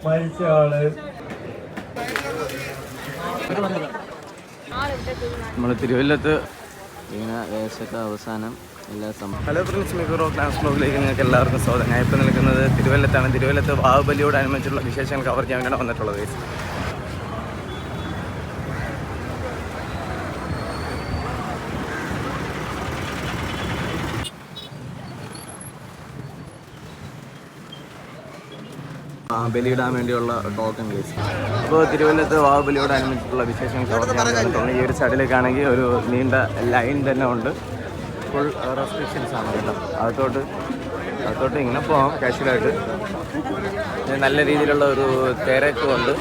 മരിച്ച ആള് നമ്മൾ തിരുവല്ലത്ത് ഇങ്ങനെ ദേശത്തെ അവസാനം എല്ലാ ഹലോ ഫ്രണ്ട്സ്, മിക്കറോ ക്ലാസ് ബ്ലോഗിലേക്ക് നിങ്ങൾക്ക് എല്ലാവർക്കും സ്വാഗതം. ഞാൻ ഇപ്പോൾ നിൽക്കുന്നത് തിരുവല്ലത്താണ്. തിരുവല്ലത്ത് ബാഹുബലിയോടനുബന്ധിച്ചുള്ള വിശേഷങ്ങൾ കവർ ചെയ്യാൻ വേണ്ടിയാണ് വന്നിട്ടുള്ളത്. ബലിയിടാൻ വേണ്ടിയുള്ള ടോക്കൺ കേസ്. അപ്പോൾ തിരുവല്ലത്ത് ബാഹുബലിയോടനുബന്ധിച്ചിട്ടുള്ള വിശേഷങ്ങൾ കവർ ചെയ്യാൻ വന്നിട്ടുള്ളത്. ഈ ഒരു സൈഡിലേക്കാണെങ്കിൽ ഒരു നീണ്ട ലൈൻ തന്നെ ഉണ്ട്. ഫുൾ റെസ്ട്രിക്ഷൻസ് ആണ് കേട്ടോ. അകത്തോട്ട് ഇങ്ങനെ പോകാം കാഷ്വലായിട്ട്. നല്ല രീതിയിലുള്ള ഒരു തിരക്കുണ്ട്.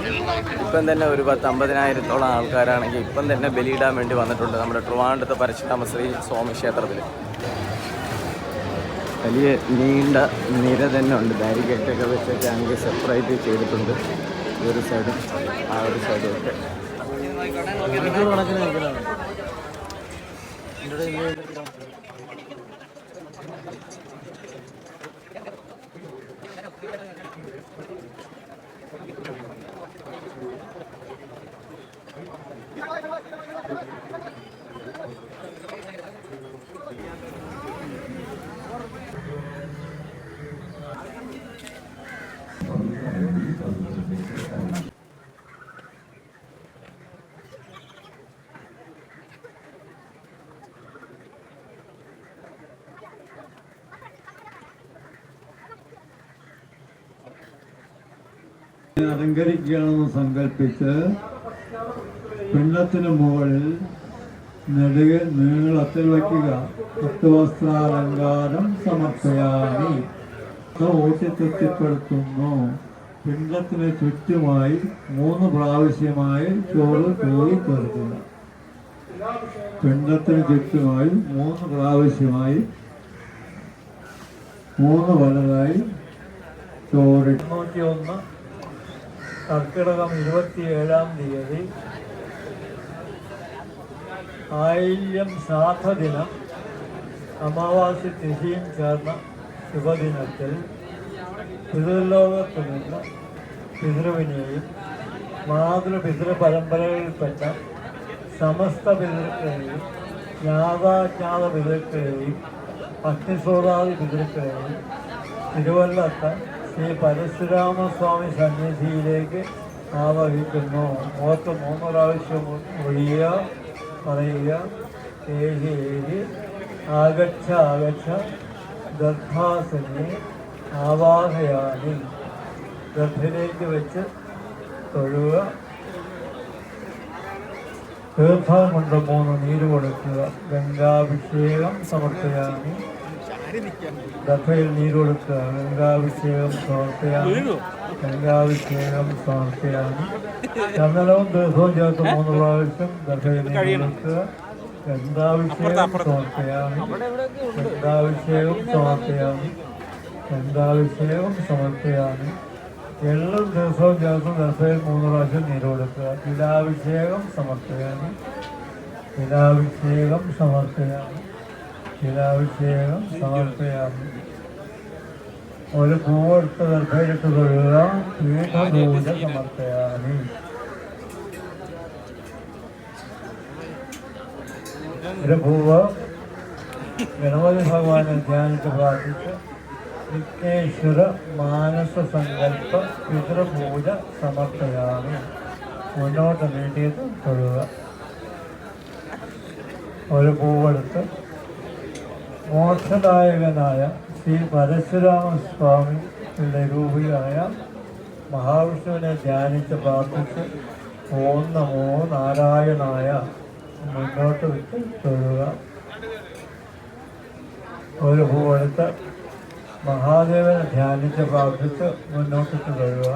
ഇപ്പം തന്നെ ഒരു 10-50,000 ആൾക്കാരാണെങ്കിൽ ഇപ്പം തന്നെ ബലിയിടാൻ വേണ്ടി വന്നിട്ടുണ്ട് നമ്മുടെ ട്രിവാൻഡ്രത്ത് പരശുരാമശ്രീ സ്വാമി ക്ഷേത്രത്തിൽ. വലിയ നീണ്ട നിര തന്നെ ഉണ്ട്. ബാരിക്കേറ്റൊക്കെ വെച്ചൊക്കെ ആണെങ്കിൽ സെപ്പറേറ്റ് ചെയ്തിട്ടുണ്ട്. ഈ ഒരു സൈഡും ആ ഒരു സൈഡും ഒക്കെ. അലങ്കരിക്കുകയാണെന്ന് സങ്കല്പിച്ച് പിണ്ടത്തിന് മുകളിൽ നീളത്തിൽ വയ്ക്കുക. 10 വസ്ത്രാലങ്കാരം സമർപ്പയാമി. ഊട്ടി തൃപ്തിപ്പെടുത്തുന്നു. പിണ്ടത്തിന് ചുറ്റുമായി 3 പ്രാവശ്യമായി ചോറ് കോരി തീർക്കുക. പിണ്ടത്തിന് ചുറ്റുമായി 3 പ്രാവശ്യമായി 3 വലതായി ചോറ്. 101 കർക്കിടകം 27-ാം തീയതി ആയില്യം ശ്രാദ്ധദിനം അമാവാസി തിഥിയും ചേർന്ന ശുഭദിനത്തിൽ പിതൃലോകത്തു നിന്ന് പിതൃവിനെയും മാതൃപിതൃപരമ്പരയിൽപ്പെട്ട സമസ്ത പിതൃക്കളെയും ജ്ഞാതാജ്ഞാത പിതൃക്കളെയും അഗ്നിശോധാദി പിതൃക്കളെയും തിരുവല്ലത്ത് ശ്രീ പരശുരാമസ്വാമി സന്നിധിയിലേക്ക് ആവഹിക്കുന്നു. 3 പ്രാവശ്യം ഒഴിയുക, പറയുക. ഏഴ് ആഗച്ഛ ഗർഭാസനെ ആവാഹയാനി. ഗർഭിലേക്ക് വെച്ച് തൊഴുക. തീർത്ഥം കൊണ്ട് 3 നീര് കൊടുക്കുക. ഗംഗാഭിഷേകം സമർപ്പയാമി. ഗർഭയിൽ നീര് കൊടുക്കുക. ഗംഗാഭിഷേകം സമർപ്പയാമി. ചന്ദനവും തീർത്ഥവും ചേർത്ത് 3 പ്രാവശ്യം ഗർഭയിൽ നീര് കൊടുക്കുക. ഗംഗാഭിഷേകം സമർപ്പയാമി. എള്ളും ദിവസവും ചേർത്ത് ഗർഭയിൽ 3 പ്രാവശ്യം നീര് കൊടുക്കുക. തിലാഭിഷേകം സമർപ്പയാമി. ഒരു പൂവെടുത്ത് ഗർഭയിലിട്ട് തൊഴുക. പീഠപൂജ സമർപ്പയാമി. ഒരു പൂവ് ഗണപതി ഭഗവാനെ ധ്യാനിച്ച് പ്രാർത്ഥിച്ച് വിഘ്നേശ്വര മാനസ സങ്കല്പ പിതൃപൂജ സമർപ്പയാമി. മുന്നോട്ട് നീട്ടിയിട്ട് തൊഴുക. ഒരു പൂവെടുത്ത് മോക്ഷദായകനായ ശ്രീ പരശുരാമസ്വാമിയുടെ രൂപിയായ മഹാവിഷ്ണുവിനെ ധ്യാനിച്ച് പ്രാർത്ഥിച്ച് ഓം നമോ നാരായണായ മുന്നോട്ട് വിട്ട് തൊഴുക. ഒരു പൂവെടുത്ത് മഹാദേവനെ ധ്യാനിച്ച് പ്രാർത്ഥിച്ച് മുന്നോട്ടിട്ട് തൊഴുക.